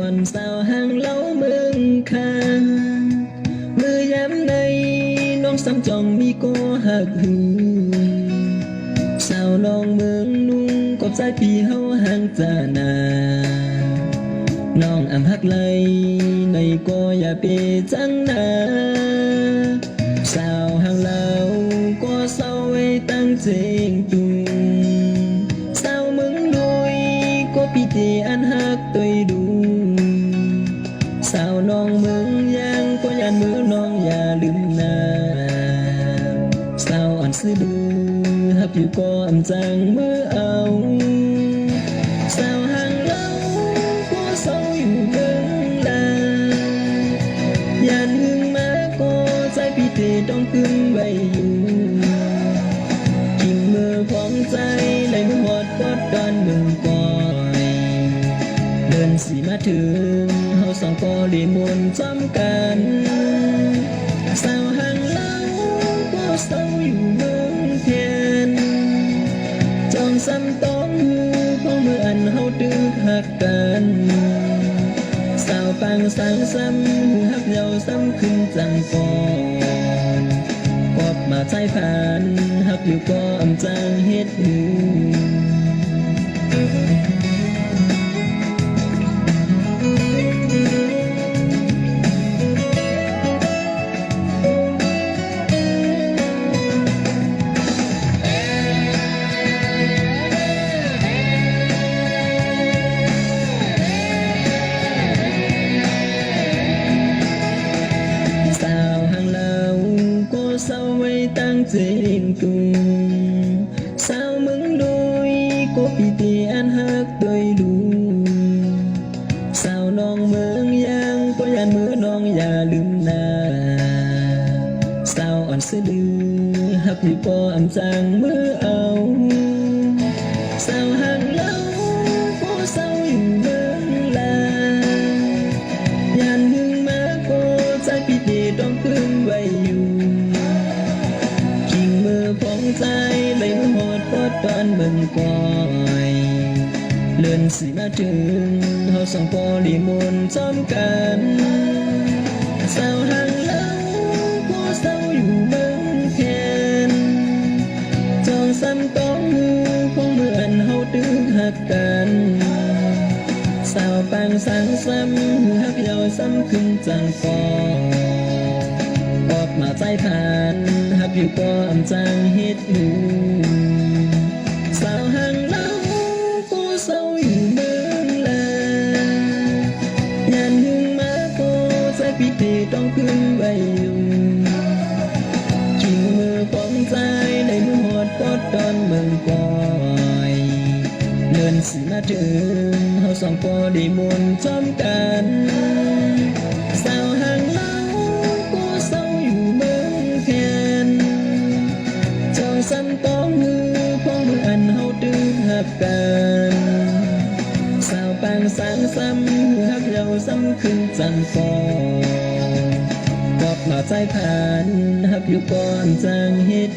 oan sao hàng lâu mừng kha mưa dám đây non xăm tròn mi cô hạc hư sao non mừng nung cọp trái pi hâu hàng già nà non ẩm hắc lây này cô ya bê trắng nà sao hàng lâu có sau ấy tăng trên tung sao mừng đôi có pi tì ăn hắc tôi đủ sao non mừng giang có nhàn mưa non ya lưng nà sao ăn sư bư hấp dù có âm giang mưa áo sao hàng lâu có sâu dù vững là dàn hương má có trái pi tì trong cương bay dù chìm mưa phóng trái lấy mưa hót quát đoan mừng còi đơn xì má thương hao sòng có để muôn chấm can sao hàng lâu có sâu dù vững thiên trong xăm tóm hư không mưa ăn hao tư hạt can sao bang sáng xăm hấp dầu xăm khinh chẳng còn quặp mà trái phản hấp dù có âm trang hết sao ấy tăng trên cùng sao mừng đôi có pi tì ăn hắc tôi đủ sao non mừng giang có dàn mưa non già lưng nà sao ăn sữa đưa hấp thì có ăn trang mưa áo sao hàng lâu có sao dù vững là dàn hương má có trái pi tì trong cương bay dù phóng trái lấy mưa hót quát đoan mừng còi lươn xì má trường hao sòng có đi muôn chấm can sao hàng lâu có sao dù vững khen trong xăm tóm hư không mưa ăn hao tư hạt can sao bang sáng xăm hắc dầu xăm khinh chẳng còn quặp mà trái phản hấp dù có âm trang hết đủ sao hàng lâu có sâu dù vững là nhàn hương má có trái pi tì trong cương bay dù chìm mưa phóng trái đầy mưa hót quát đoan mừng còi lươn xì má trường hao sòng có đi muôn chấm can sao hàng lâu có sâu dù vững khen trong xăm tóm hư không mưa ăn hao tư hạt can sao bang sáng xăm hấp dầu xăm khinh chẳng còn quặp mà trái phản hấp dù con trang hết